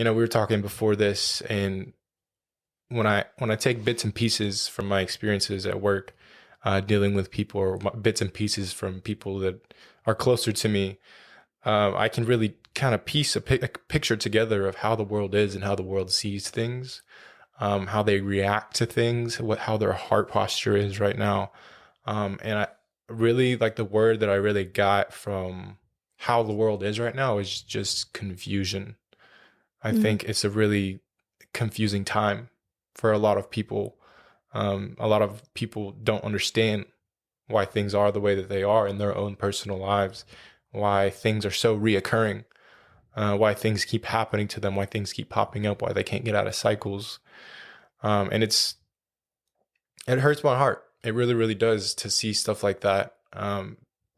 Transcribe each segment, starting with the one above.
We were talking before this, and when I take bits and pieces from my experiences at work, dealing with people, or bits and pieces from people that are closer to me, I can really kind of piece a picture together of how the world is and how the world sees things, how they react to things, how their heart posture is right now. And I really like the word that I really got from how the world is right now is just confusion. I think it's a really confusing time for a lot of people. A lot of people don't understand why things are the way that they are in their own personal lives, why things are so reoccurring, why things keep happening to them, why things keep popping up, why they can't get out of cycles. And it hurts my heart. It really, really does to see stuff like that,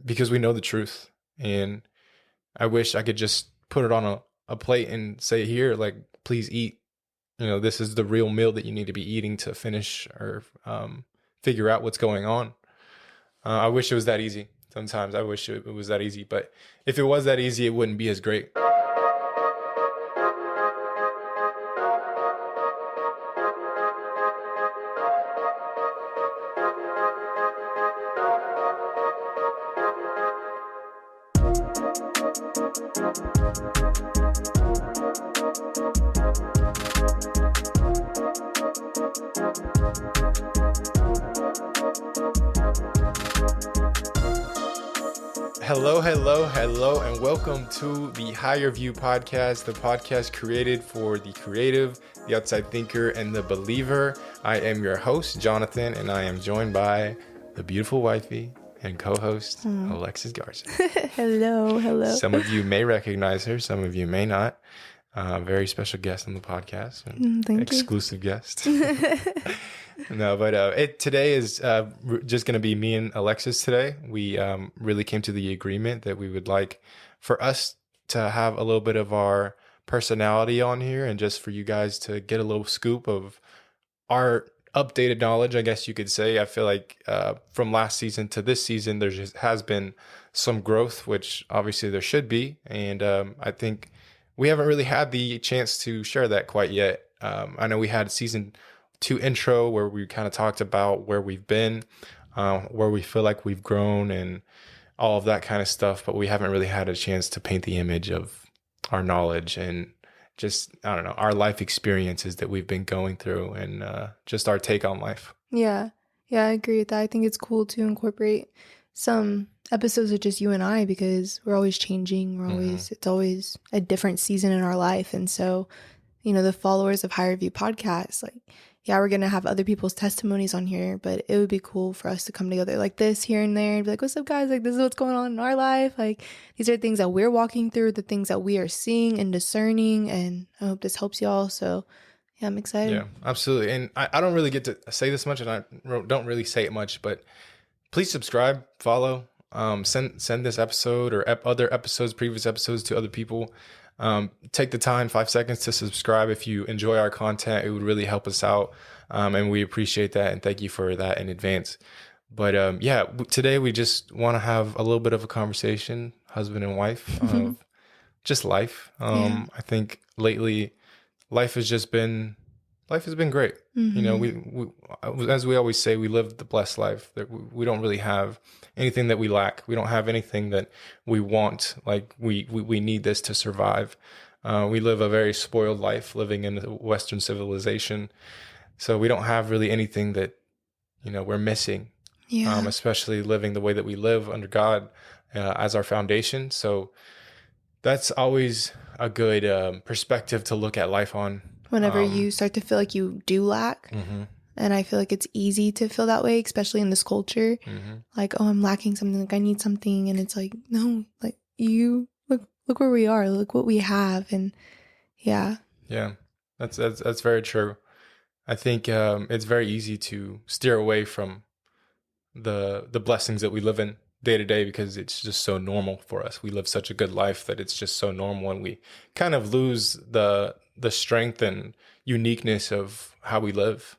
because we know the truth. And I wish I could just put it on a plate and say, here, like, please eat. This is the real meal that you need to be eating to finish or figure out what's going on. I wish it was that easy. Sometimes I wish it was that easy. But if it was that easy, it wouldn't be as great. Hello, and welcome to the Higher View Podcast, the podcast created for the creative, the outside thinker, and the believer. I am your host, Jonathan, and I am joined by the beautiful wifey and co-host, Alexus Garza. Hello. Some of you may recognize her, some of you may not. Very special guest on the podcast, exclusive guest. No, but today is just going to be me and Alexus today. We really came to the agreement that we would like for us to have a little bit of our personality on here, and just for you guys to get a little scoop of our updated knowledge, I guess you could say. I feel like from last season to this season, there just has been some growth, which obviously there should be. And I think we haven't really had the chance to share that quite yet. I know we had season 2 intro where we kind of talked about where we've been, where we feel like we've grown and all of that kind of stuff, but we haven't really had a chance to paint the image of our knowledge and just, I don't know, our life experiences that we've been going through, and just our take on life. Yeah, I agree with that. I think it's cool to incorporate some episodes of just you and I, because we're always changing. It's always a different season in our life. And so, the followers of Higher View Podcast, we're going to have other people's testimonies on here, but it would be cool for us to come together like this here and there and be like, what's up, guys? This is what's going on in our life. These are things that we're walking through, the things that we are seeing and discerning. And I hope this helps y'all. So yeah, I'm excited. Yeah, absolutely. And I don't really get to say this much, and I don't really say it much, but please subscribe, follow, send this episode or other episodes, previous episodes, to other people. Take the time, 5 seconds, to subscribe if you enjoy our content. It would really help us out, and we appreciate that, and thank you for that in advance. But today we just want to have a little bit of a conversation, husband and wife, of just life. I think lately life has been great. We as we always say, we live the blessed life. That we don't really have anything that we lack. We don't have anything that we want. We need this to survive. We live a very spoiled life, living in Western civilization. So we don't have really anything that we're missing. Yeah. Especially living the way that we live under God as our foundation. So that's always a good perspective to look at life on. Whenever you start to feel like you do lack, and I feel like it's easy to feel that way, especially in this culture, I'm lacking something, I need something, and it's like, no, you look where we are, look what we have, and yeah, that's very true. I think it's very easy to steer away from the blessings that we live in day to day, because it's just so normal for us. We live such a good life that it's just so normal, and we kind of lose the strength and uniqueness of how we live.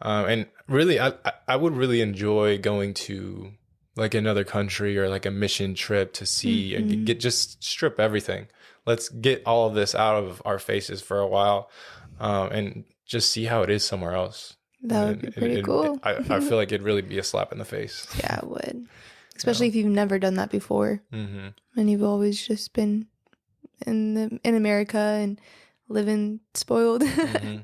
And really, I would really enjoy going to another country or a mission trip to see and just strip everything. let's get all of this out of our faces for a while, and just see how it is somewhere else. That would be pretty cool. I feel like it'd really be a slap in the face. Yeah, it would. Especially if you've never done that before. Mm-hmm. And you've always just been in America and living spoiled. Mm-hmm.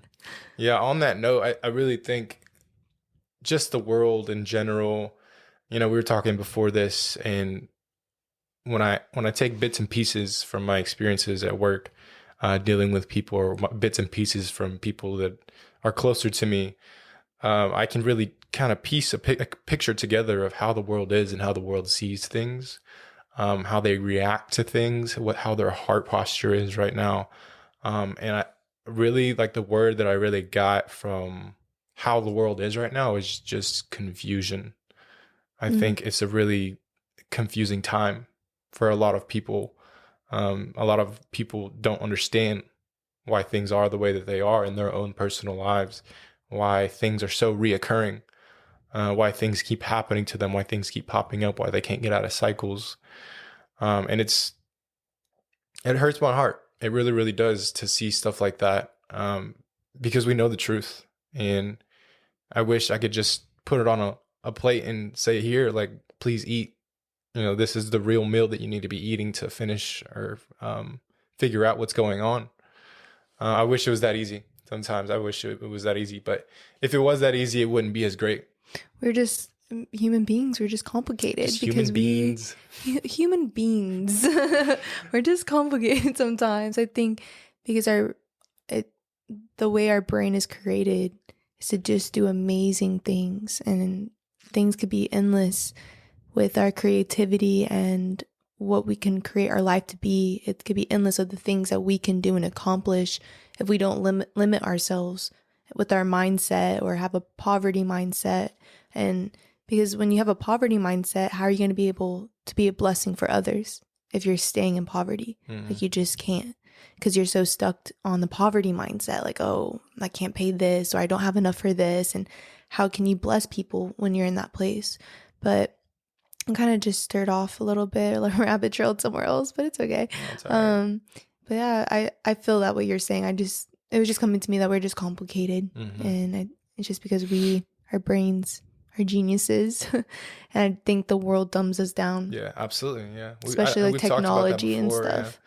Yeah, on that note, I really think just the world in general, we were talking before this, and when I take bits and pieces from my experiences at work, dealing with people, or bits and pieces from people that are closer to me, I can really kind of piece a picture together of how the world is and how the world sees things, how they react to things, how their heart posture is right now. And I really like the word that I really got from how the world is right now is just confusion. I think it's a really confusing time for a lot of people. A lot of people don't understand why things are the way that they are in their own personal lives, why things are so reoccurring, why things keep happening to them, why things keep popping up, why they can't get out of cycles. And it hurts my heart. It really, really does to see stuff like that, because we know the truth. And I wish I could just put it on a plate and say, here, like, please eat. This is the real meal that you need to be eating to finish or figure out what's going on. I wish it was that easy. Sometimes I wish it was that easy. But if it was that easy, it wouldn't be as great. We're just human beings. We're just complicated because human beings. We're just complicated sometimes. I think because the way our brain is created is to just do amazing things, and things could be endless with our creativity and what we can create our life to be. It could be endless of the things that we can do and accomplish if we don't limit ourselves with our mindset or have a poverty mindset. And because when you have a poverty mindset, how are you going to be able to be a blessing for others if you're staying in poverty? Like, you just can't, because you're so stuck on the poverty mindset. Like, oh, I can't pay this, or I don't have enough for this. And how can you bless people when you're in that place? But I kind of just stirred off a little bit, like rabbit trailed somewhere else, but it's okay. No, it's but yeah, I feel that what you're saying. It was just coming to me that we're just complicated, and it's just because our brains are geniuses, and I think the world dumbs us down. Yeah, absolutely. Yeah, especially like technology and stuff.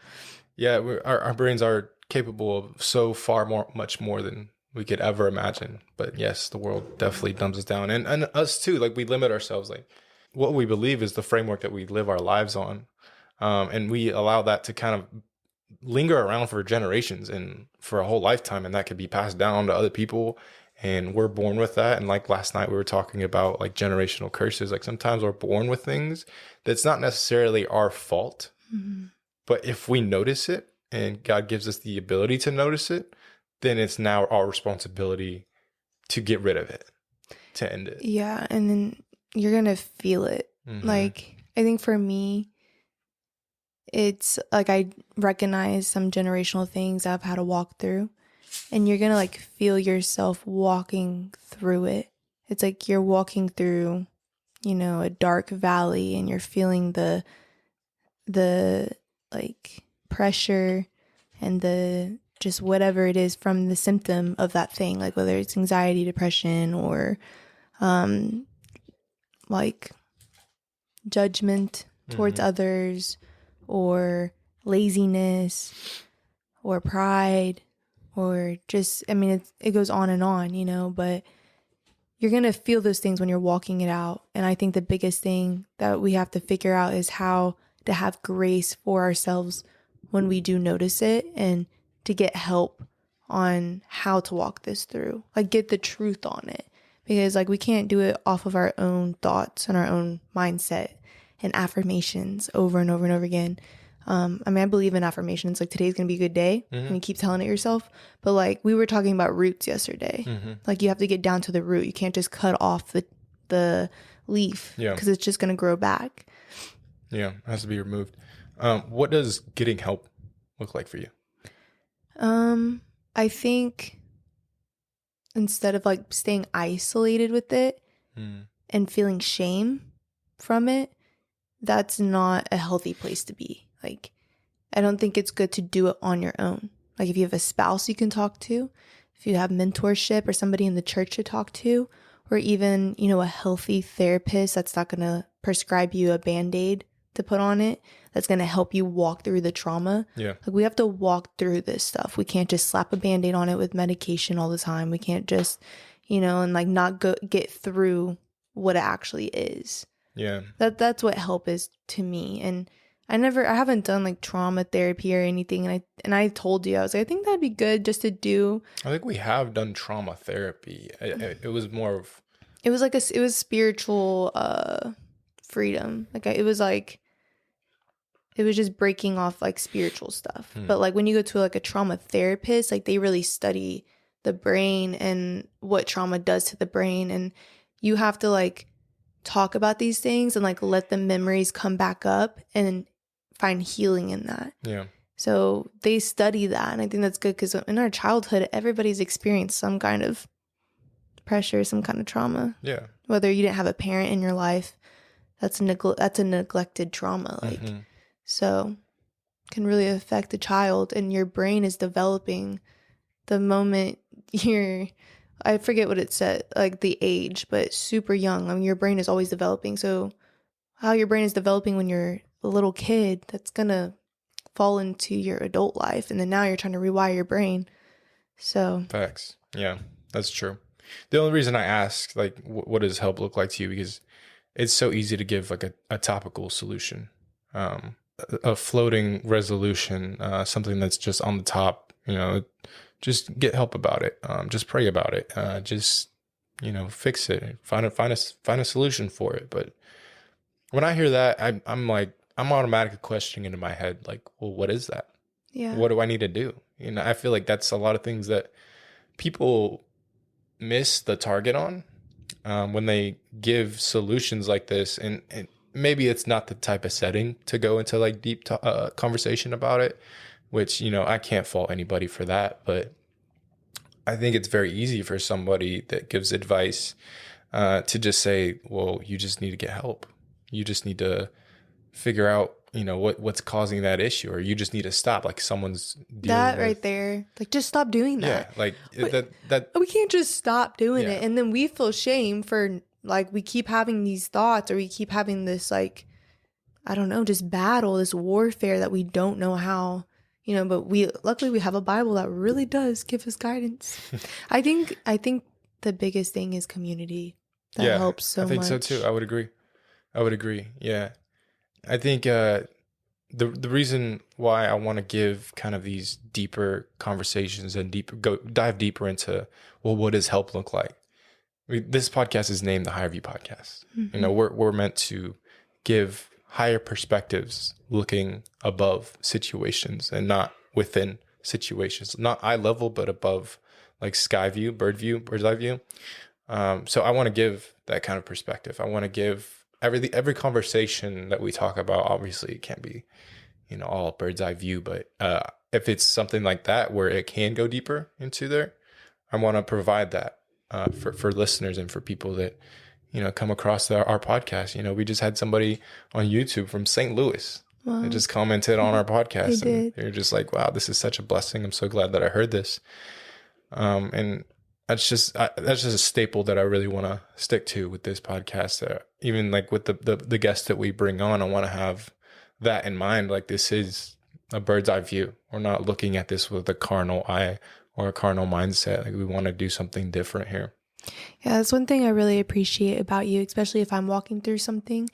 Yeah, our brains are capable of so far much more than we could ever imagine. But yes, the world definitely dumbs us down, and us too. Like, we limit ourselves. Like, what we believe is the framework that we live our lives on. And we allow that to kind of linger around for generations and for a whole lifetime. And that could be passed down to other people. And we're born with that. And like last night, we were talking about like generational curses. Like, sometimes we're born with things that's not necessarily our fault. But if we notice it and God gives us the ability to notice it, then it's now our responsibility to get rid of it, to end it. Yeah. And then you're going to feel it. Like, I think for me, it's like I recognize some generational things I've had to walk through, and you're going to like feel yourself walking through it. It's like you're walking through, a dark valley, and you're feeling the like pressure and the just whatever it is from the symptom of that thing, like whether it's anxiety, depression, or like judgment towards others, or laziness, or pride, or just, I mean, it goes on and on, but you're going to feel those things when you're walking it out. And I think the biggest thing that we have to figure out is how to have grace for ourselves when we do notice it, and to get help on how to walk this through, like get the truth on it. Because like we can't do it off of our own thoughts and our own mindset and affirmations over and over and over again. I mean, I believe in affirmations, like today's going to be a good day, and you keep telling it yourself. But like we were talking about roots yesterday, like you have to get down to the root. You can't just cut off the leaf, because it's just going to grow back. Yeah, it has to be removed. What does getting help look like for you? I think instead of like staying isolated with it and feeling shame from it, that's not a healthy place to be. Like, I don't think it's good to do it on your own. Like if you have a spouse you can talk to, if you have mentorship or somebody in the church to talk to, or even, a healthy therapist that's not going to prescribe you a Band-Aid to put on it, that's going to help you walk through the trauma. Yeah. Like we have to walk through this stuff. We can't just slap a Band-Aid on it with medication all the time. We can't just, and like not get through what it actually is. Yeah. That's what help is to me. And I haven't done like trauma therapy or anything. And I told you, I was like, I think that'd be good just to do. I think we have done trauma therapy. It was more of. It was spiritual freedom. It was just breaking off like spiritual stuff. But like when you go to like a trauma therapist, like they really study the brain and what trauma does to the brain. And you have to like talk about these things and like let the memories come back up and find healing in that. Yeah. So they study that. And I think that's good because in our childhood, everybody's experienced some kind of pressure, some kind of trauma. Yeah. Whether you didn't have a parent in your life, that's a neglected trauma. Like, so can really affect the child, and your brain is developing the moment I forget what it said, like the age, but super young. I mean, your brain is always developing. So how your brain is developing when you're a little kid, that's going to fall into your adult life. And then now you're trying to rewire your brain. So Facts. Yeah, that's true. The only reason I ask, like, what does help look like to you? Because it's so easy to give like a topical solution, a floating resolution, something that's just on the top, just get help about it. Just pray about it. Just, fix it. Find a solution for it. But when I hear that, I'm automatically questioning into my head, like, well, what is that? yeah, What do I need to do? I feel like that's a lot of things that people miss the target on when they give solutions like this. And maybe it's not the type of setting to go into like deep conversation about it, which, I can't fault anybody for that. But I think it's very easy for somebody that gives advice to just say, well, you just need to get help. You just need to figure out, what's causing that issue, or you just need to stop. Like someone's that right there, like just stop doing that. Yeah, like but that. we can't just stop doing Yeah. it. And then we feel shame for like, we keep having these thoughts, or we keep having this like, I don't know, just battle, this warfare that we don't know how, but luckily we have a Bible that really does give us guidance. I think the biggest thing is community. That helps so much. I think so too. I would agree. Yeah. I think the reason why I want to give kind of these deeper conversations and dive deeper into, well, what does help look like? This podcast is named the Higher View Podcast. Mm-hmm. We're meant to give higher perspectives, looking above situations and not within situations, not eye level, but above, like sky view, bird's eye view. So I want to give that kind of perspective. I want to give every conversation that we talk about. Obviously, it can't be, all bird's eye view, but if it's something like that where it can go deeper into there, I want to provide that for listeners and for people that come across our podcast. We just had somebody on YouTube from St. Louis. Wow. They just commented on our podcast, They and they're just like, "Wow, this is such a blessing. I'm so glad that I heard this." And that's just a staple that I really want to stick to with this podcast. Even like with the guests that we bring on, I want to have that in mind. Like, this is a bird's eye view. We're not looking at this with a carnal eye or a carnal mindset. Like, we want to do something different here. Yeah, that's one thing I really appreciate about you, especially if I'm walking through something.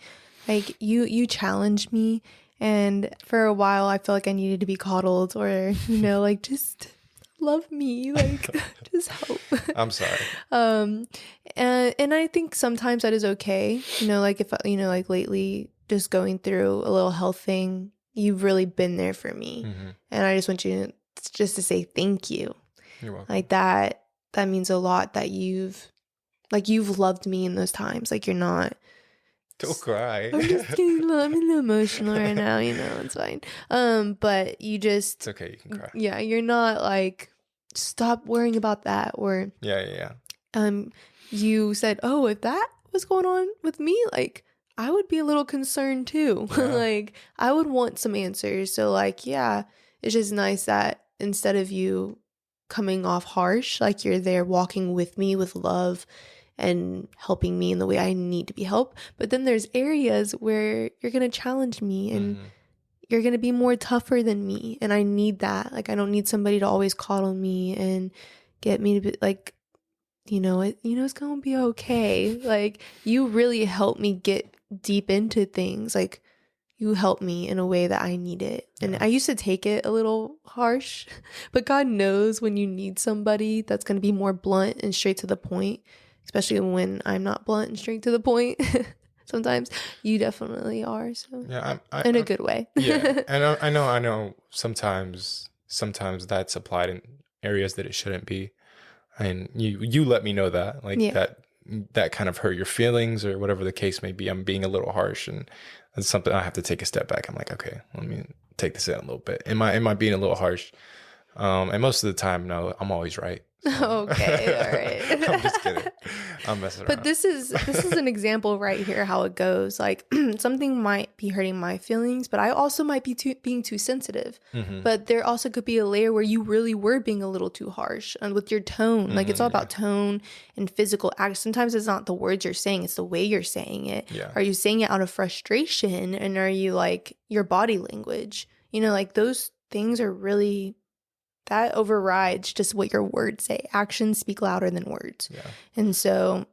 Like you challenge me, and for a while I felt like I needed to be coddled, or like just love me, like just help. I'm sorry. And I think sometimes that is okay. Like if like lately, just going through a little health thing, you've really been there for me, and I just want you just to say thank you. You're welcome. Like that means a lot, that you've loved me in those times. Like, you're not. Don't cry. I'm just getting I'm a little emotional right now. It's fine. But you just. It's okay. You can cry. Yeah, you're not like, stop worrying about that, or. Yeah. You said, oh, if that was going on with me, like, I would be a little concerned too. Yeah. Like, I would want some answers. So, like, yeah, it's just nice that instead of you coming off harsh, like you're there walking with me with love and helping me in the way I need to be helped. But then there's areas where you're going to challenge me and you're going to be more tougher than me. And I need that. Like, I don't need somebody to always coddle me and get me to be like, it's going to be okay. Like, you really help me get deep into things. Like, you help me in a way that I need it. And I used to take it a little harsh, but God knows when you need somebody that's going to be more blunt and straight to the point, especially when I'm not blunt and straight to the point. Sometimes you definitely are. So Yeah, in a good way. Yeah, and I know. Sometimes that's applied in areas that it shouldn't be, and you let me know that, like, that kind of hurt your feelings or whatever the case may be. I'm being a little harsh, and it's something I have to take a step back. I'm like, okay, let me take this in a little bit. Am I being a little harsh? And most of the time, no, I'm always right. So. Okay, all right. I'm just kidding. I'm messing around. But this is an example right here how it goes. Like, something might be hurting my feelings, but I also might be being too sensitive. But there also could be a layer where you really were being a little too harsh and with your tone. Like, it's all about tone and physical act. Sometimes it's not the words you're saying, it's the way you're saying it. Yeah. Are you saying it out of frustration? And are you, like, your body language? Like, those things are really... that overrides just what your words say. Actions speak louder than words. Yeah. And so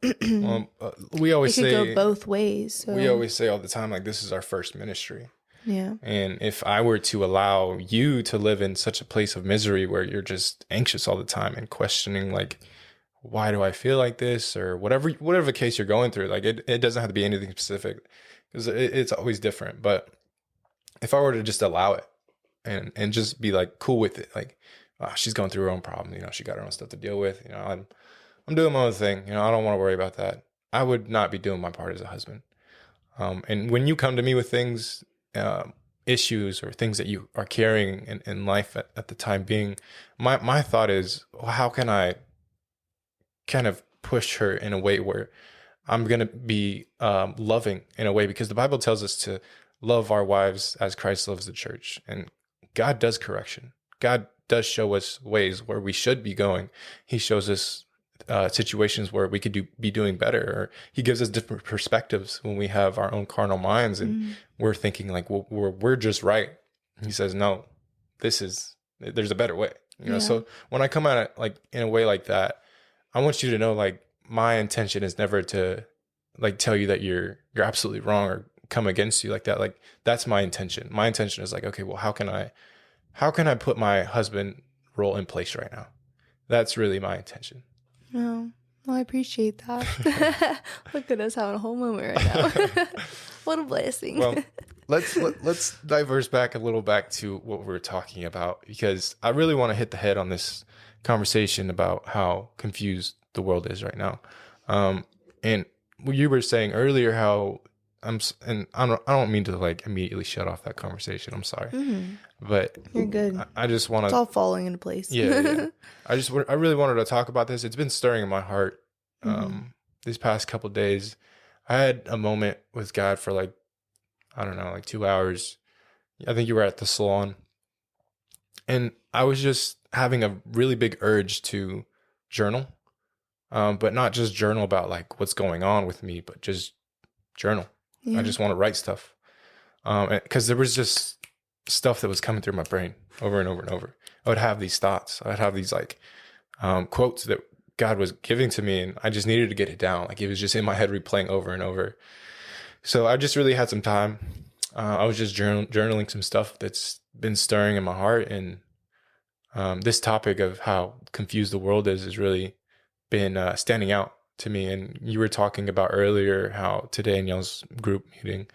we always it could say go both ways. So. We always say all the time, like, this is our first ministry. Yeah. And if I were to allow you to live in such a place of misery where you're just anxious all the time and questioning, like, why do I feel like this, or whatever case you're going through, like, it doesn't have to be anything specific, because it's always different. But if I were to just allow it and just be like cool with it, like, she's going through her own problems. She got her own stuff to deal with. I'm doing my own thing. I don't want to worry about that. I would not be doing my part as a husband. And when you come to me with things, issues or things that you are carrying in life at the time being, my thought is, well, how can I kind of push her in a way where I'm going to be loving in a way, because the Bible tells us to love our wives as Christ loves the church. And God does correction. God does show us ways where we should be going. He shows us situations where we could be doing better, or he gives us different perspectives when we have our own carnal minds and we're thinking like, well, we're just right. He says, no, there's a better way. So when I come at it like in a way like that, I want you to know, like, my intention is never to like tell you that you're absolutely wrong or come against you like that. Like, that's my intention. My intention is like, okay, well, how can I put my husband role in place right now? That's really my intention. Oh, well, I appreciate that. Look at us having a whole moment right now. What a blessing. Well, let's diverse back a little back to what we were talking about, because I really want to hit the head on this conversation about how confused the world is right now. And you were saying earlier how I don't mean to like immediately shut off that conversation. I'm sorry, but you're good. I just want to. It's all falling into place. Yeah. I really wanted to talk about this. It's been stirring in my heart. These past couple of days, I had a moment with God for like, I don't know, like 2 hours. I think you were at the salon, and I was just having a really big urge to journal, but not just journal about like what's going on with me, but just journal. Yeah. I just want to write stuff, because there was just stuff that was coming through my brain over and over and over. I would have these thoughts. I'd have these like quotes that God was giving to me, and I just needed to get it down. Like, it was just in my head replaying over and over. So I just really had some time. I was just journaling some stuff that's been stirring in my heart, and this topic of how confused the world is has really been standing out to me. And you were talking about earlier how today in y'all's group meeting,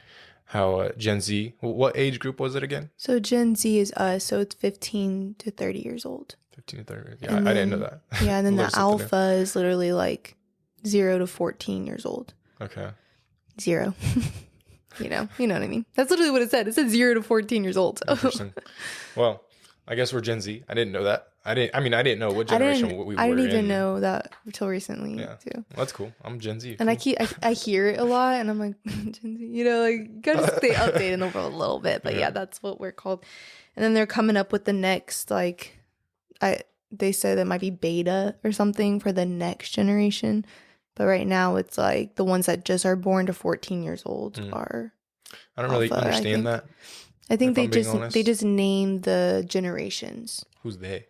how Gen Z, what age group was it again? So Gen Z is us, so it's 15 to 30 years old. 15 to 30. Yeah, I didn't know that. Yeah, and then the alpha is literally like 0 to 14 years old. Okay. 0. you know what I mean? That's literally what it said. It said 0 to 14 years old. So. Interesting. Well, I guess we're Gen Z. I didn't know that. I didn't know what I generation didn't. we I were didn't even in. know that until recently Yeah, too. that's cool. I'm Gen Z. And Cool. I hear it a lot, and I'm like, Gen Z, you know, like gotta stay updated in the world a little bit. But yeah, that's what we're called. And then they're coming up with the next they said that might be beta or something for the next generation. But right now it's like the ones that just are born to 14 years old are I don't really alpha, understand that. I think If I'm being honest, they just name the generations. who's they?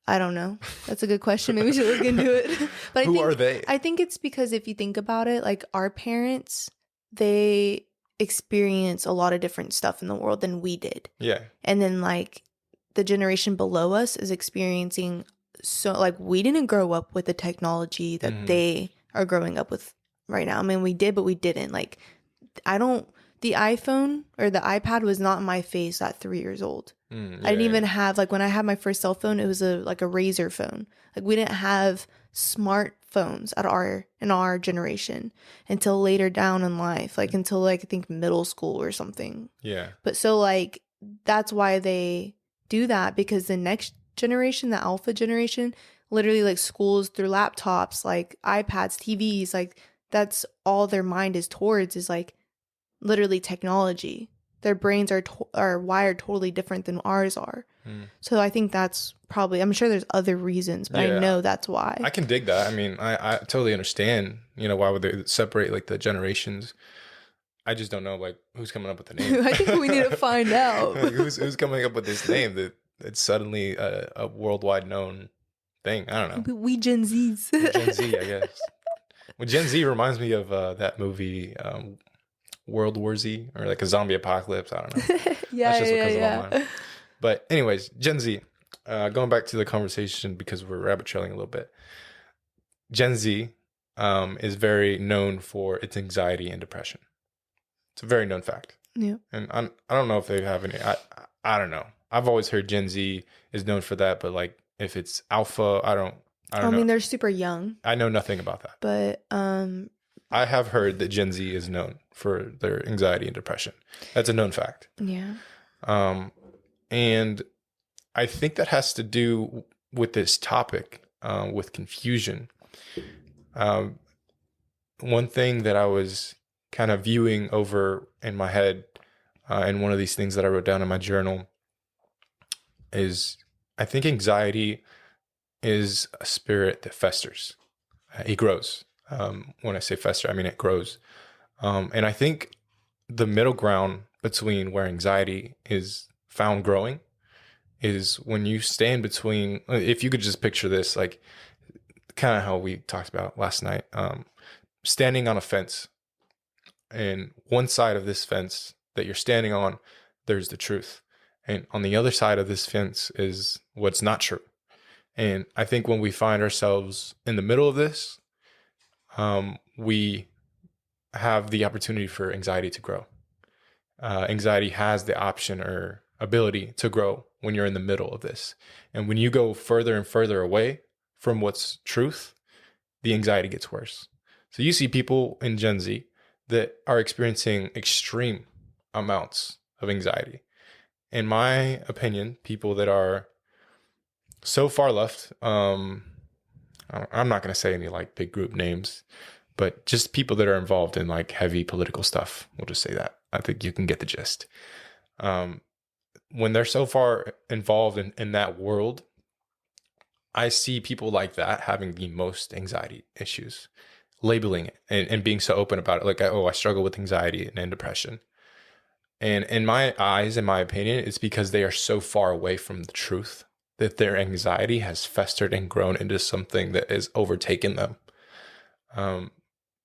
I don't know. That's a good question. Maybe we should look into it. But Who are they? I think it's because if you think about it, like our parents, they experience a lot of different stuff in the world than we did. Yeah. And then like the generation below us is experiencing, so like we didn't grow up with the technology that they are growing up with right now. I mean, we did, but we didn't. Like the iPhone or the iPad was not in my face at 3 years old. I didn't even have, like when I had my first cell phone, it was like a Razor phone. Like we didn't have smartphones in our generation until later down in life, like until like I think middle school or something. Yeah. But so like that's why they do that, because the next generation, the alpha generation, literally like schools through laptops, like iPads, TVs, like that's all their mind is towards, is like literally technology. Their brains are wired totally different than ours are. So I think that's probably, I'm sure there's other reasons, but I know that's why. I can dig that. I mean, I totally understand, you know, why would they separate like the generations. I just don't know like who's coming up with the name. I think we need to find out. Like, who's coming up with this name that it's suddenly a worldwide known thing. I don't know. We Gen Zs. Gen Z, I guess. Well, Gen Z reminds me of that movie World War Z, or like a zombie apocalypse. I don't know. Yeah, That's just because yeah. of online. But anyways, Gen Z. Going back to the conversation because we're rabbit trailing a little bit. Gen Z is very known for its anxiety and depression. It's a very known fact. Yeah. And I don't know if they have any. I don't know. I've always heard Gen Z is known for that, but like if it's alpha, I don't know. I mean, they're super young. I know nothing about that. But I have heard that Gen Z is known for their anxiety and depression. That's a known fact. Yeah. And I think that has to do with this topic, with confusion. One thing that I was kind of viewing over in my head, and one of these things that I wrote down in my journal is, I think anxiety is a spirit that festers. It grows. When I say fester, I mean it grows. And I think the middle ground between where anxiety is found growing is when you stand between, if you could just picture this, like kind of how we talked about last night, standing on a fence, and one side of this fence that you're standing on, there's the truth. And on the other side of this fence is what's not true. And I think when we find ourselves in the middle of this, we have the opportunity for anxiety to grow. Anxiety has the option or ability to grow when you're in the middle of this. And when you go further and further away from what's truth, the anxiety gets worse. So you see people in Gen Z that are experiencing extreme amounts of anxiety. In my opinion, people that are so far left, I'm not going to say any like big group names, but just people that are involved in like heavy political stuff. We'll just say that. I think you can get the gist. When they're so far involved in that world, I see people like that having the most anxiety issues, labeling it and being so open about it. Like, oh, I struggle with anxiety and depression. And in my eyes, in my opinion, it's because they are so far away from the truth that their anxiety has festered and grown into something that has overtaken them.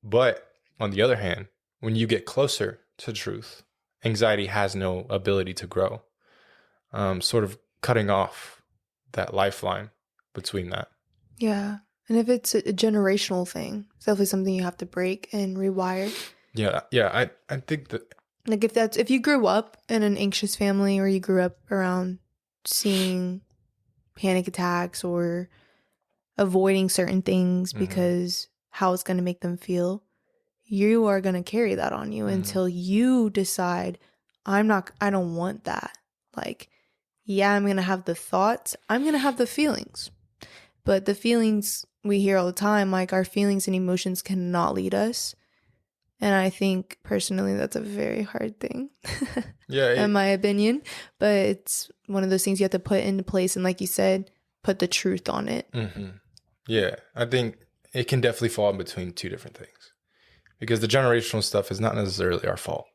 But on the other hand, when you get closer to truth, anxiety has no ability to grow, sort of cutting off that lifeline between that. Yeah. And if it's a generational thing, it's definitely something you have to break and rewire. Yeah. I think that, like if you grew up in an anxious family, or you grew up around seeing panic attacks or avoiding certain things because how it's going to make them feel, you are going to carry that on you until you decide, I don't want that. Like, yeah, I'm going to have the thoughts, I'm going to have the feelings. But the feelings we hear all the time, like our feelings and emotions cannot lead us. And I think personally that's a very hard thing, Yeah. in my opinion. But it's one of those things you have to put into place. And like you said, put the truth on it. Yeah. I think it can definitely fall in between two different things, because the generational stuff is not necessarily our fault.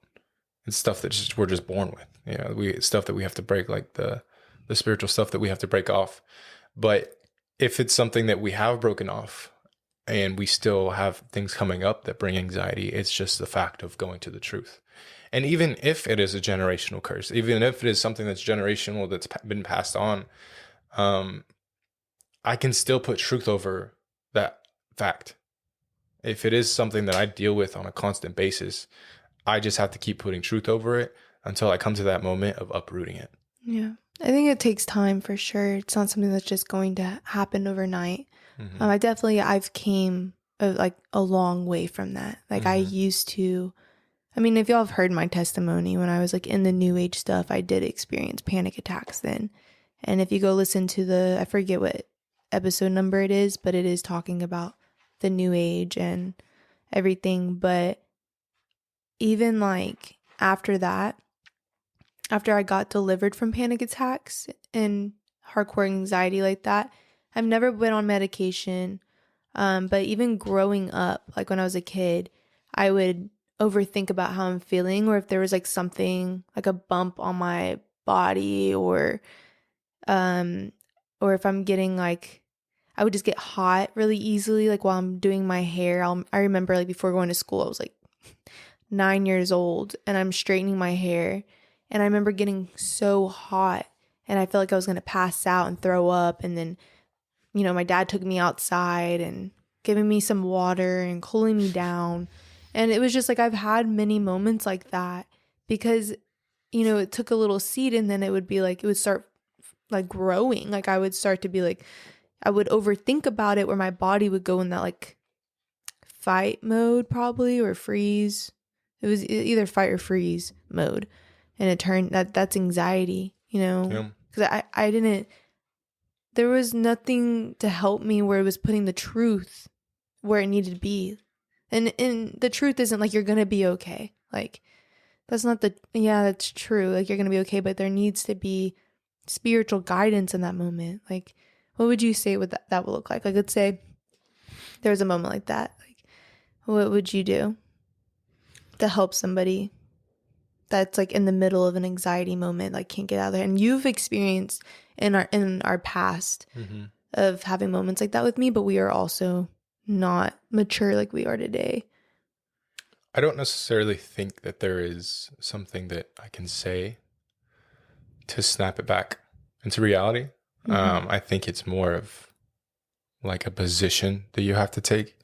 It's stuff that we're just born with. You know, stuff that we have to break, like the spiritual stuff that we have to break off. But if it's something that we have broken off and we still have things coming up that bring anxiety, it's just the fact of going to the truth. And even if it is a generational curse, even if it is something that's generational, that's been passed on, I can still put truth over that fact. If it is something that I deal with on a constant basis, I just have to keep putting truth over it until I come to that moment of uprooting it. Yeah. I think it takes time for sure. It's not something that's just going to happen overnight. I've came like a long way from that. Like I used to, I mean, if y'all have heard my testimony, when I was like in the new age stuff, I did experience panic attacks then. And if you go listen to I forget what episode number it is, but it is talking about the new age and everything. But even like after that, after I got delivered from panic attacks and hardcore anxiety like that, I've never been on medication. But even growing up, like when I was a kid, I would overthink about how I'm feeling, or if there was like something like a bump on my body, or if I'm getting like, I would just get hot really easily, like while I'm doing my hair. I remember like before going to school, I was like 9 years old and I'm straightening my hair. And I remember getting so hot and I felt like I was going to pass out and throw up. And then, you know, my dad took me outside and giving me some water and cooling me down. And it was just like, I've had many moments like that because, you know, it took a little seed and then it would be like, it would start like growing. Like I would start to be like, I would overthink about it where my body would go in that like fight mode probably, or freeze. It was either fight or freeze mode. And it turned that's anxiety, you know, because I didn't, there was nothing to help me where it was putting the truth where it needed to be. And the truth isn't like, you're going to be okay. Like that's not that's true. Like you're going to be okay, but there needs to be spiritual guidance in that moment. Like, what would you say that would look like? Like, let's say there was a moment like that. Like, what would you do to help somebody that's like in the middle of an anxiety moment, like can't get out of there? And you've experienced in our past of having moments like that with me, but we are also not mature like we are today. I don't necessarily think that there is something that I can say to snap it back into reality. I think it's more of like a position that you have to take,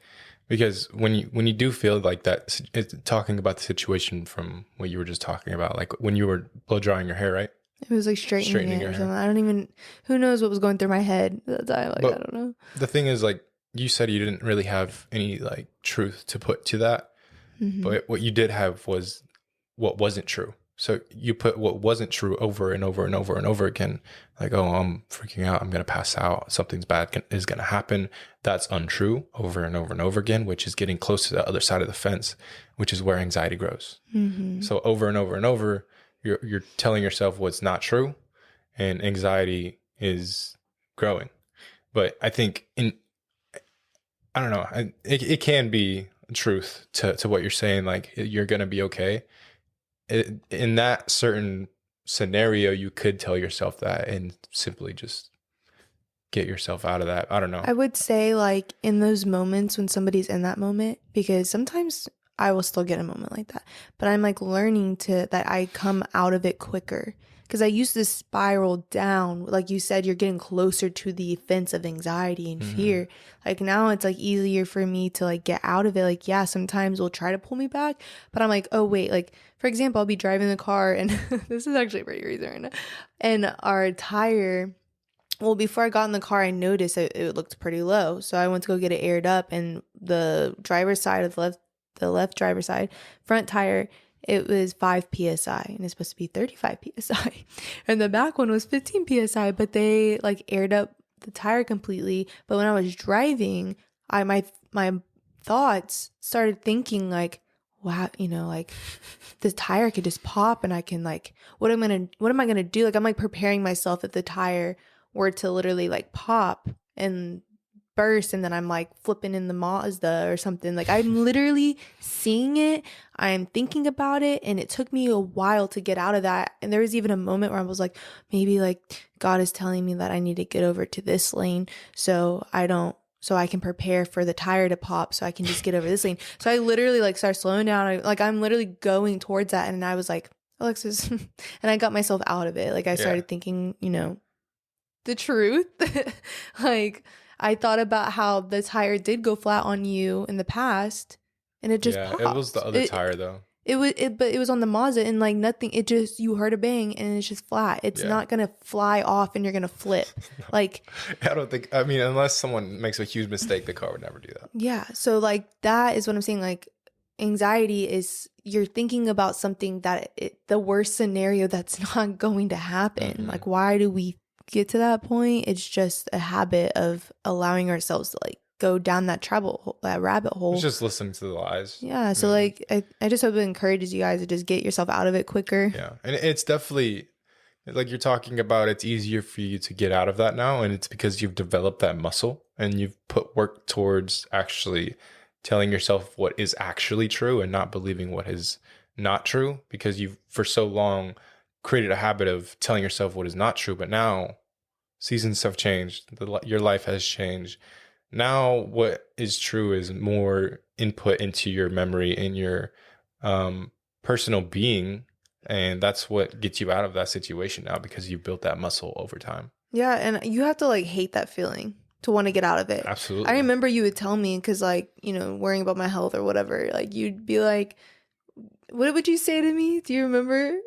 because when you do feel like that, it's talking about the situation from what you were just talking about, like when you were blow drying your hair, right? It was like straightening it or something. I don't even, who knows what was going through my head at the time. Like, I don't know. The thing is, like you said, you didn't really have any like truth to put to that, but what you did have was what wasn't true. So you put what wasn't true over and over and over and over again. Like, oh, I'm freaking out. I'm going to pass out. Something's bad is going to happen. That's untrue over and over and over again, which is getting close to the other side of the fence, which is where anxiety grows. So over and over and over, you're telling yourself what's not true, and anxiety is growing. But I think I don't know, it can be truth to what you're saying. Like you're going to be okay. In that certain scenario, you could tell yourself that and simply just get yourself out of that. I don't know. I would say like in those moments when somebody's in that moment, because sometimes I will still get a moment like that, but I'm like learning that I come out of it quicker, because I used to spiral down. Like you said, you're getting closer to the fence of anxiety and fear. Like now it's like easier for me to like get out of it. Like, yeah, sometimes will try to pull me back, but I'm like, oh wait, like for example, I'll be driving the car and this is actually pretty recent right now, and our tire, well, before I got in the car, I noticed it looked pretty low. So I went to go get it aired up, and the driver's side of the left driver's side front tire, it was 5 psi and it's supposed to be 35 psi. And the back one was 15 psi, but they like aired up the tire completely. But when I was driving, my thoughts started thinking like, wow, like the tire could just pop and I can like, what am I gonna do? Like I'm like preparing myself if the tire were to literally like pop and burst, and then I'm like flipping in the Mazda or something. Like I'm literally seeing it, I'm thinking about it, and it took me a while to get out of that. And there was even a moment where I was like, maybe like God is telling me that I need to get over to this lane so I can prepare for the tire to pop so I can just get over this lane. So I literally like start slowing down. I'm literally going towards that, and I was like, Alexis, and I got myself out of it. Like I started thinking, the truth. Like I thought about how the tire did go flat on you in the past, and it just popped. It was the other tire though. But it was on the Mazda, and like nothing. It just, you heard a bang and it's just flat. It's not gonna fly off and you're gonna flip. Like I don't think. I mean, unless someone makes a huge mistake, the car would never do that. Yeah. So like that is what I'm saying. Like anxiety is you're thinking about something that the worst scenario that's not going to happen. Mm-hmm. Like why do we get to that point? It's just a habit of allowing ourselves to like go down that rabbit hole. It's just listening to the lies. Yeah. So like I just hope it encourages you guys to just get yourself out of it quicker. Yeah. And it's definitely like you're talking about, it's easier for you to get out of that now. And it's because you've developed that muscle and you've put work towards actually telling yourself what is actually true and not believing what is not true, because you've for so long created a habit of telling yourself what is not true. But now seasons have changed. Your life has changed. Now what is true is more input into your memory and your personal being. And that's what gets you out of that situation now, because you've built that muscle over time. Yeah. And you have to like hate that feeling to want to get out of it. Absolutely. I remember you would tell me, because like, worrying about my health or whatever, like you'd be like, what would you say to me? Do you remember?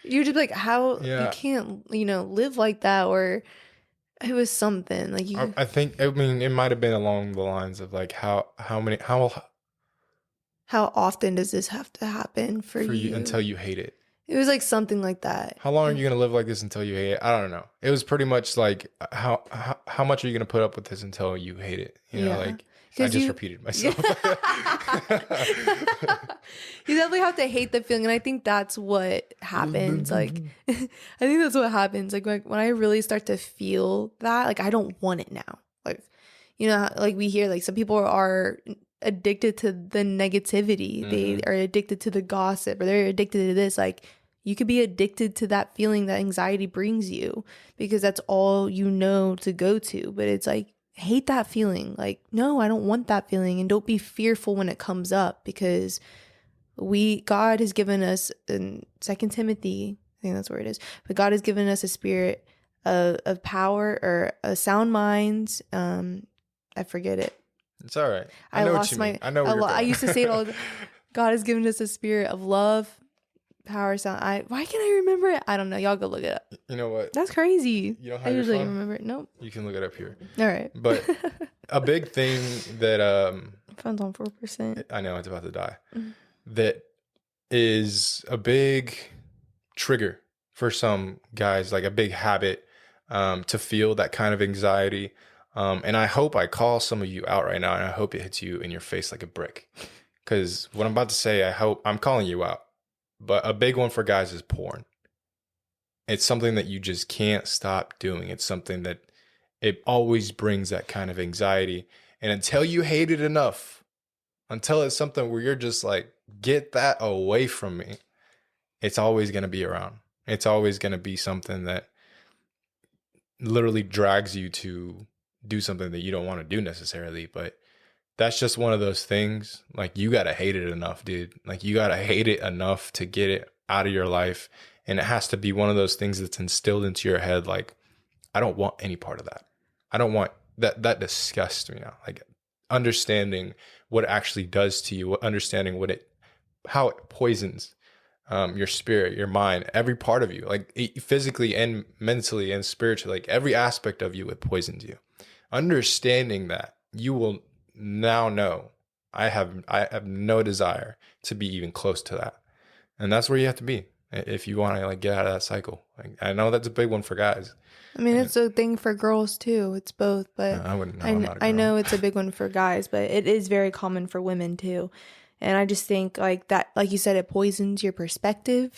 You'd just be like, how you can't, live like that, or it was something like you. I think, it might have been along the lines of like how often does this have to happen for you until you hate it? It was like something like that. How long are you going to live like this until you hate it? I don't know. It was pretty much like how much are you going to put up with this until you hate it? Like I just repeated myself. You definitely have to hate the feeling, and I think that's what happens. Like I think that's what happens. Like when I really start to feel that, like I don't want it now. Like like we hear like some people are addicted to the negativity. Mm-hmm. They are addicted to the gossip, or they're addicted to this. Like you could be addicted to that feeling that anxiety brings you, because that's all you know to go to. But it's like, hate that feeling. Like, no, I don't want that feeling. And don't be fearful when it comes up, because God has given us in 2 Timothy, I think that's where it is, but God has given us a spirit of power, or a sound mind. I forget it. It's all right. I know what you mean. I know where you're going. I used to say it all the time. God has given us a spirit of love, power, sound. Why can't I remember it? I don't know. Y'all go look it up. You know what? That's crazy. You don't have I usually your phone? remember it. Nope. You can look it up here. All right. But a big thing that phone's on 4%. I know it's about to die. Mm-hmm. That is a big trigger for some guys, like a big habit to feel that kind of anxiety. And I hope I call some of you out right now, and I hope it hits you in your face like a brick. Because what I'm about to say, I hope I'm calling you out. But a big one for guys is porn. It's something that you just can't stop doing. It's something that it always brings that kind of anxiety. And until you hate it enough, until it's something where you're just like, get that away from me, it's always going to be around. It's always going to be something that literally drags you to do something that you don't want to do necessarily. But that's just one of those things. Like, you got to hate it enough, dude. Like, you got to hate it enough to get it out of your life. And it has to be one of those things that's instilled into your head. Like, I don't want any part of that. I don't want that. That disgusts me now. Like, understanding what it actually does to you, understanding how it poisons your spirit, your mind, every part of you, like physically and mentally and spiritually, like every aspect of you, it poisons you. Understanding that, you will now know I have no desire to be even close to that. And that's where you have to be if you want to like get out of that cycle. Like, I know that's a big one for guys. I mean, And it's a thing for girls too. It's both, but I wouldn't know. I'm not a I girl. know it's a big one for guys, but it is very common for women too. And I just think like that, like you said, it poisons your perspective.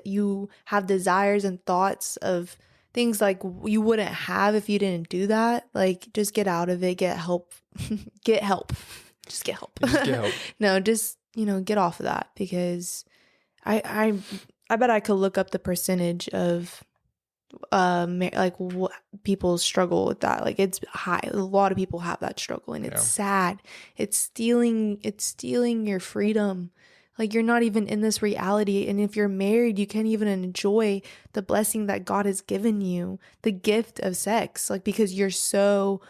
You have desires and thoughts of things like you wouldn't have if you didn't do that. Like, just get out of it, get help, get help, just get help. Just get help. No, just, get off of that, because I bet I could look up the percentage of like what people struggle with that. Like, it's high. A lot of people have that struggle, and it's sad. It's stealing your freedom. Like, you're not even in this reality, and if you're married, you can't even enjoy the blessing that God has given you, the gift of sex, like, because you're so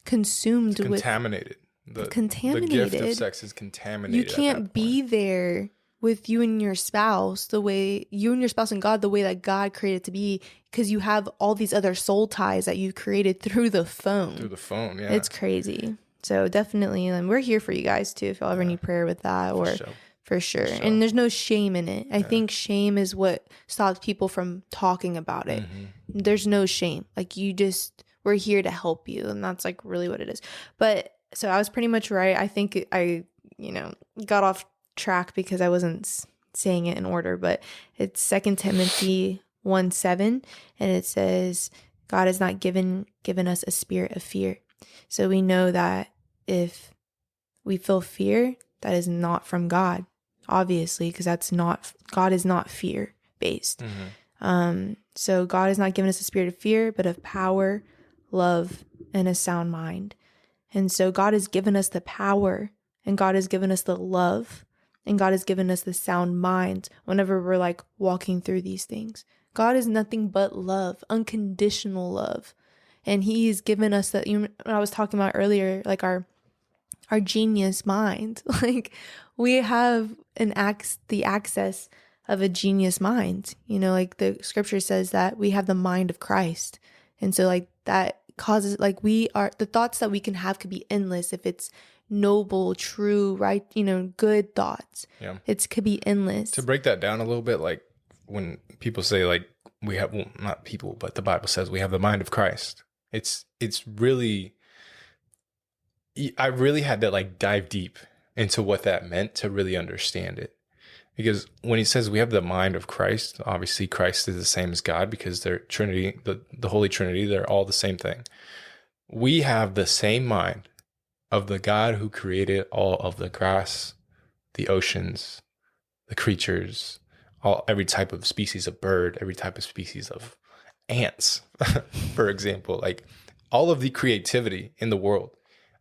consumed with contaminated. The contaminated. gift of sex is contaminated. You can't be there with you and your spouse the way you and your spouse and God, the way that God created it to be, because you have all these other soul ties that you created through the phone. Yeah. It's crazy. So definitely, and we're here for you guys too if y'all ever need prayer with that, or for sure. And there's no shame in it. I think shame is what stops people from talking about it. There's no shame. Like, we're here to help you, and that's like really what it is. But so I was pretty much right. I think I got off track because I wasn't saying it in order, but it's 2 Timothy 1:7, and it says, God has not given us a spirit of fear. So we know that if we feel fear, that is not from God, obviously, because God is not fear based. So God has not given us a spirit of fear, but of power, love, and a sound mind. And so God has given us the power, and God has given us the love, and God has given us the sound mind whenever we're like walking through these things. God is nothing but love, unconditional love. And He's given us that, I was talking about earlier, like our genius mind. Like, we have the access of a genius mind. Like the scripture says that we have the mind of Christ. And so like that causes, like, the thoughts that we can have could be endless if it's noble, true, right, good thoughts. It could be endless. To break that down a little bit, like when people say like we have, well, not people, but the Bible says we have the mind of Christ. It's really, I really had to like dive deep into what that meant to really understand it. Because when he says we have the mind of Christ, obviously Christ is the same as God, because they're Trinity, the Holy Trinity, they're all the same thing. We have the same mind of the God who created all of the grass, the oceans, the creatures, every type of species of bird, every type of species of ants, for example, like all of the creativity in the world,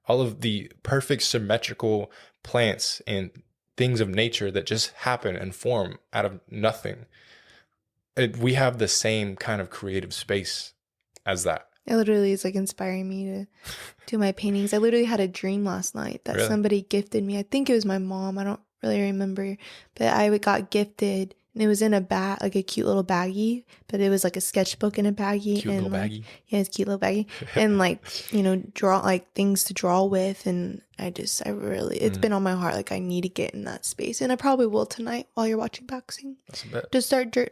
all of the perfect symmetrical plants and things of nature that just happen and form out of nothing. We have the same kind of creative space as that. It literally is like inspiring me to do my paintings. I literally had a dream last night that somebody gifted me. I think it was my mom. I don't really remember, but I got gifted, and it was in a bag, like a cute little baggie, but it was like a sketchbook in a baggie. Cute little baggie. Yeah, it's a cute little baggie. And like, draw like things to draw with. And I really, it's been on my heart. Like, I need to get in that space, and I probably will tonight while you're watching boxing. That's a bet.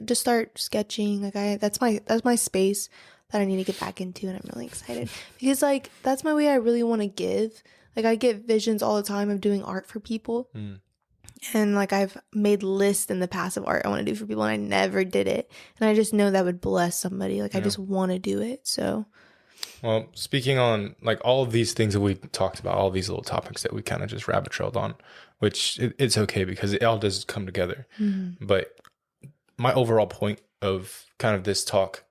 Just start sketching. Like, that's my space that I need to get back into, and I'm really excited because like that's my way I really want to give. Like, I get visions all the time of doing art for people. And like, I've made lists in the past of art I want to do for people, and I never did it. And I just know that would bless somebody. Like, I just want to do it. So, well, speaking on like all of these things that we talked about, all these little topics that we kind of just rabbit trailed on, which it's okay because it all does come together. But my overall point of kind of this talk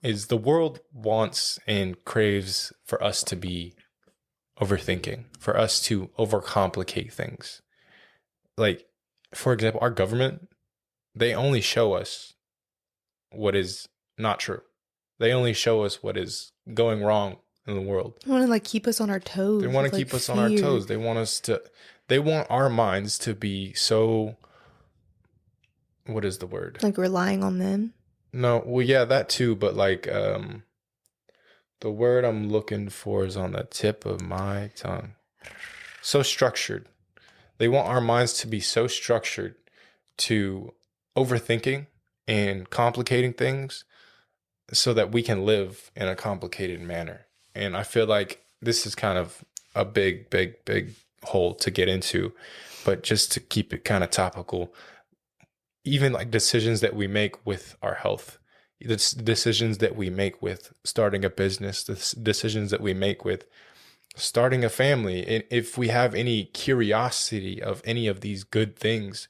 is the world wants and craves for us to be overthinking, for us to overcomplicate things. Like, for example, our government, they only show us what is not true. They only show us what is going wrong in the world. They want to like keep us on our toes. They want to keep us on our toes. They want our minds to be so, what is the word? Like relying on them. No, well, yeah, that too. But like, the word I'm looking for is on the tip of my tongue. So structured. They want our minds to be so structured to overthinking and complicating things so that we can live in a complicated manner. And I feel like this is kind of a big, big, big hole to get into, but just to keep it kind of topical, even like decisions that we make with our health, the decisions that we make with starting a business, the decisions that we make with starting a family. And if we have any curiosity of any of these good things,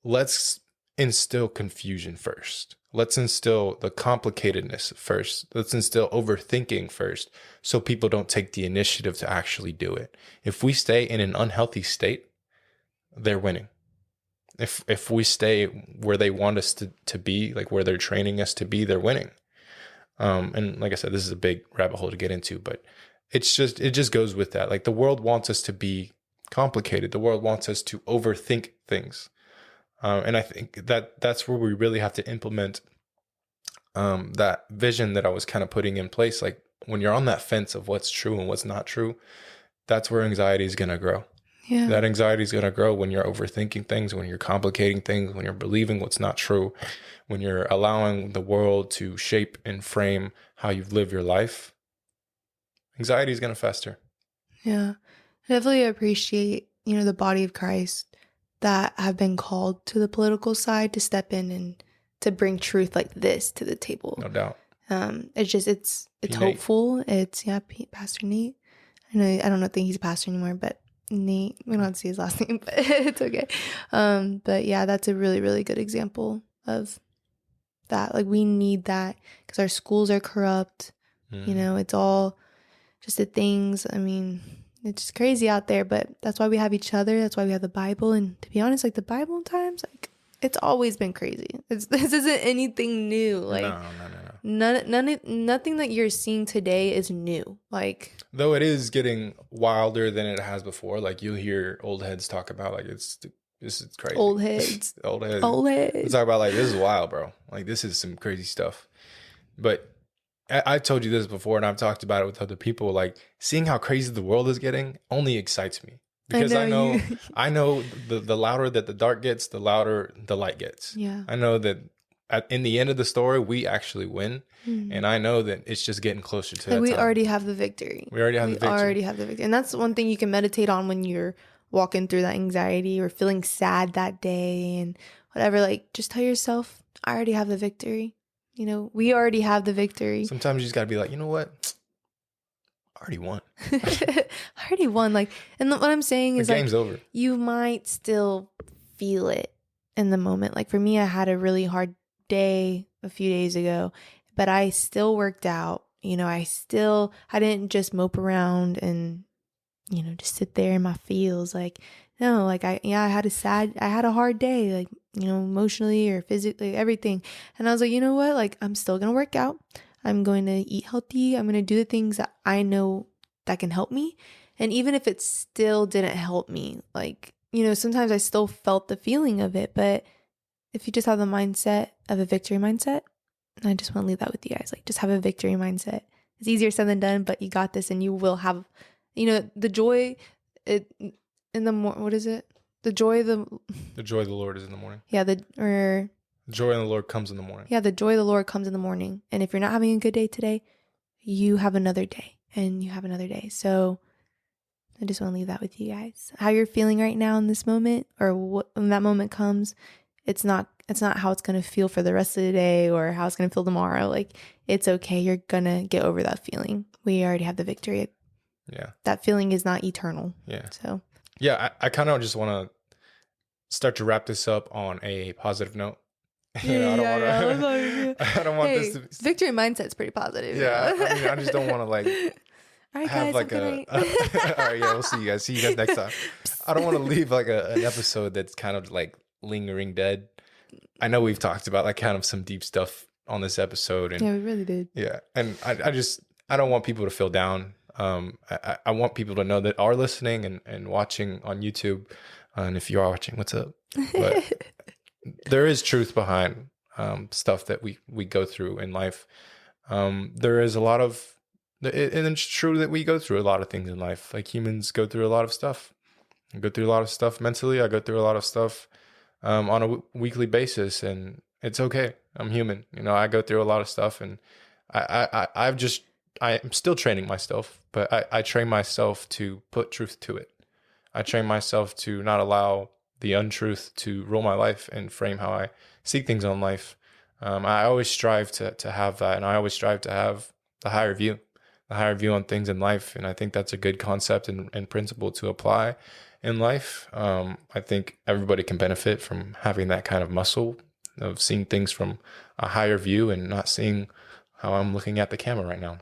let's instill confusion first. Let's instill the complicatedness first. Let's instill overthinking first so people don't take the initiative to actually do it. If we stay in an unhealthy state, they're winning. If we stay where they want us to be, like where they're training us to be, they're winning. And like I said, this is a big rabbit hole to get into, but it just goes with that. Like the world wants us to be complicated. The world wants us to overthink things. And I think that's where we really have to implement that vision that I was kind of putting in place. Like when you're on that fence of what's true and what's not true, that's where anxiety is going to grow. Yeah. That anxiety is going to grow when you're overthinking things, when you're complicating things, when you're believing what's not true, when you're allowing the world to shape and frame how you live your life. Anxiety is going to fester. Yeah. I definitely appreciate, the body of Christ that have been called to the political side to step in and to bring truth like this to the table. No doubt. It's Nate. hopeful. Pastor Nate. I don't think he's a pastor anymore, but Nate, we don't have to see his last name, but it's okay. But yeah, that's a really, really good example of that. Like we need that because our schools are corrupt. It's all just the things. I mean, it's crazy out there, but that's why we have each other. That's why we have the Bible. And to be honest, like the Bible times, like it's always been crazy. This isn't anything new. Like no. Nothing that you're seeing today is new. Like though it is getting wilder than it has before. Like you'll hear old heads talk about like this is crazy. Old heads. Old heads. Let's talk about like this is wild, bro. Like this is some crazy stuff. But I told you this before, and I've talked about it with other people. Like seeing how crazy the world is getting only excites me because I know the louder that the dark gets, the louder the light gets. Yeah, I know that in the end of the story, we actually win, and I know that it's just getting closer to that. We time. already have the victory. We already have the victory, and that's one thing you can meditate on when you're walking through that anxiety or feeling sad that day and whatever. Like just tell yourself, I already have the victory. We already have the victory. Sometimes you just gotta be like, you know what? I already won. I already won. Like, and what I'm saying is, the game's over. You might still feel it in the moment. Like for me, I had a really hard day a few days ago, but I still worked out. I didn't just mope around and, just sit there in my feels. Like, no, like I had a hard day, like, emotionally or physically, everything. And I was like, you know what? Like, I'm still going to work out. I'm going to eat healthy. I'm going to do the things that I know that can help me. And even if it still didn't help me, like, sometimes I still felt the feeling of it. But if you just have the mindset of a victory mindset, I just want to leave that with you guys. Like, just have a victory mindset. It's easier said than done, but you got this and you will have, the joy in the what is it? The joy of the Lord is in the morning. Yeah, the joy of the Lord comes in the morning. Yeah, the joy of the Lord comes in the morning. And if you're not having a good day today, you have another day and you have another day. So I just want to leave that with you guys. How you're feeling right now in this moment, or when that moment comes, it's not how it's going to feel for the rest of the day or how it's going to feel tomorrow. Like it's okay. You're going to get over that feeling. We already have the victory. Yeah. That feeling is not eternal. Yeah. So yeah, I kind of just want to start to wrap this up on a positive note. I don't want this to be... victory mindset's pretty positive. Yeah, I just don't want to like have like all right, yeah, we'll see you guys next time. I don't want to leave like an episode that's kind of like lingering dead. I know we've talked about like kind of some deep stuff on this episode, and yeah, we really did. Yeah, and I don't want people to feel down. I want people to know that are listening and watching on YouTube. And if you are watching, what's up? But there is truth behind stuff that we go through in life. There is a lot of, and it's true that we go through a lot of things in life. Like humans go through a lot of stuff. I go through a lot of stuff mentally. I go through a lot of stuff on a weekly basis, and it's okay. I'm human. You know, I go through a lot of stuff, and I'm still training myself, but I train myself to put truth to it. I train myself to not allow the untruth to rule my life and frame how I see things on life. I always strive to have that, and I always strive to have the higher view on things in life. And I think that's a good concept and principle to apply in life. I think everybody can benefit from having that kind of muscle of seeing things from a higher view and not seeing how I'm looking at the camera right now.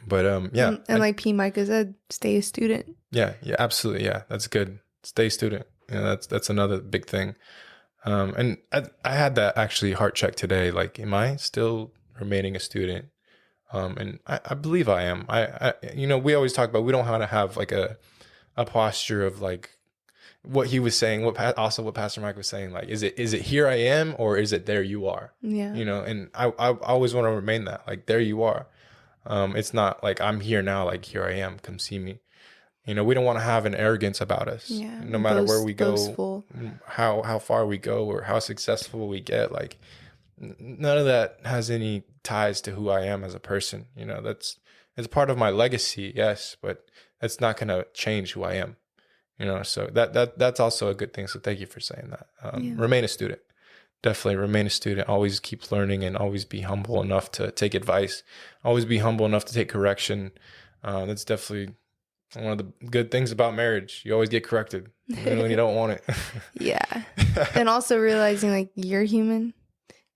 But yeah. And like P. Micah said, stay a student. Yeah, absolutely. Yeah, that's good. Stay a student. You know, that's another big thing. And I had that actually heart check today. Like, am I still remaining a student? And I believe I am. I you know, we always talk about, we don't want to have like a posture of like what he was saying, what Pastor Mike was saying, like, is it here I am, or is it there you are? Yeah. You know, and I always want to remain that, like, there you are. It's not like I'm here now, like, here I am, come see me. You know, we don't want to have an arrogance about us. Yeah. No matter where we go, boastful. how far we go, or how successful we get, like, none of that has any ties to who I am as a person. You know, it's part of my legacy, yes, but that's not going to change who I am. You know, so that's also a good thing. So thank you for saying that. Remain a student. Definitely remain a student. Always keep learning, and always be humble enough to take advice. Always be humble enough to take correction. That's definitely one of the good things about marriage. You always get corrected, even when you don't want it. Yeah. And also realizing, like, you're human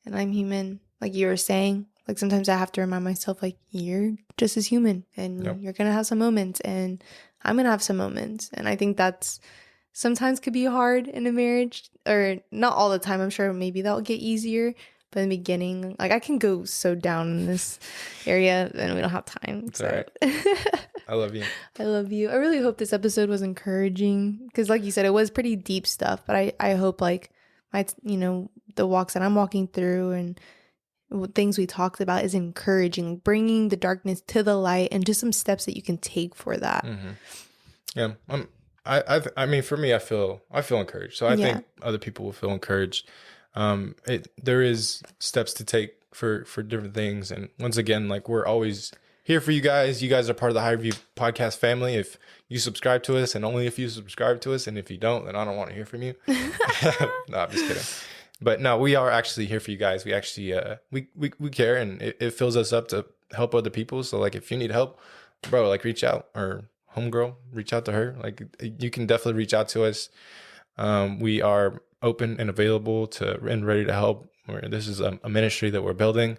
and I'm human. Like you were saying, like, sometimes I have to remind myself, like, you're just as human, and you're going to have some moments, and I'm going to have some moments. And I think that's sometimes could be hard in a marriage, or not all the time. I'm sure maybe that'll get easier. But in the beginning, like, I can go so down in this area, and we don't have time. It's all right. I love you. I love you. I really hope this episode was encouraging, because like you said, it was pretty deep stuff. But I hope, like, the walks that I'm walking through and things we talked about is encouraging, bringing the darkness to the light, and just some steps that you can take for that. Mm-hmm. Yeah. I mean, for me, I feel encouraged. So I think other people will feel encouraged. There is steps to take for different things. And once again, like, we're always here for you guys. You guys are part of the Higher View podcast family. If you subscribe to us, and only if you subscribe to us, and if you don't, then I don't want to hear from you. No, I'm just kidding. But no, we are actually here for you guys. We actually, we care, and it fills us up to help other people. So, like, if you need help, bro, like, reach out, or homegirl, reach out to her. Like, you can definitely reach out to us. We are open and available and ready to help. This is a ministry that we're building,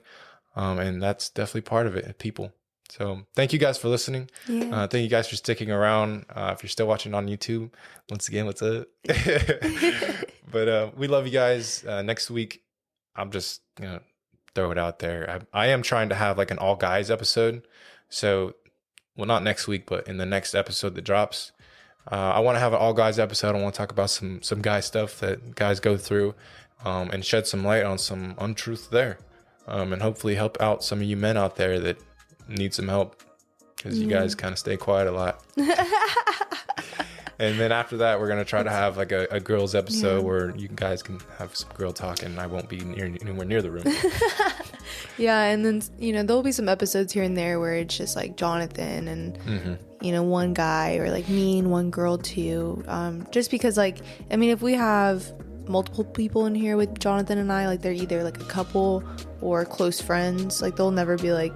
and that's definitely part of it, people. So thank you guys for listening. Yeah. Thank you guys for sticking around. If you're still watching on YouTube, once again, what's up? But we love you guys. Next week, I'm just gonna throw it out there. I am trying to have like an all guys episode. So, well, not next week, but in the next episode that drops, I want to have an all guys episode. I want to talk about some guy stuff that guys go through, and shed some light on some untruth there, and hopefully help out some of you men out there that need some help, because you guys kind of stay quiet a lot. And then after that, we're going to try to have like a girls episode where you guys can have some girl talk, and I won't be anywhere near the room. Yeah. And then, there'll be some episodes here and there where it's just like Jonathan and, one guy, or like me and one girl too. Just because, like, I mean, if we have multiple people in here with Jonathan and I, like, they're either like a couple or close friends. Like, they'll never be like,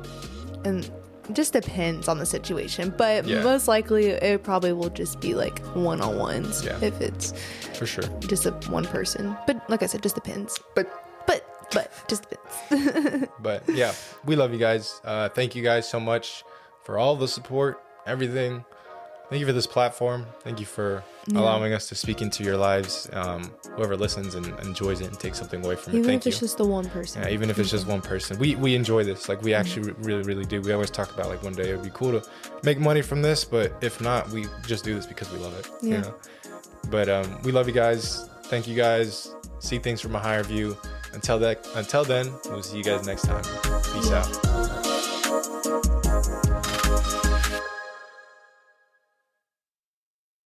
and it just depends on the situation, but most likely it probably will just be like one-on-ones if it's for sure just one person. But like I said, just depends. But just depends. But yeah, we love you guys. Thank you guys so much for all the support, everything. Thank you for this platform. Thank you for allowing us to speak into your lives. Whoever listens and enjoys it and takes something away from it, thank you. Even if it's just the one person. Yeah, even if it's just one person. We enjoy this. Like, we actually really, really do. We always talk about, like, one day it would be cool to make money from this, but if not, we just do this because we love it. Yeah. You know? But we love you guys. Thank you guys. See things from a higher view. Until then, we'll see you guys next time. Peace out.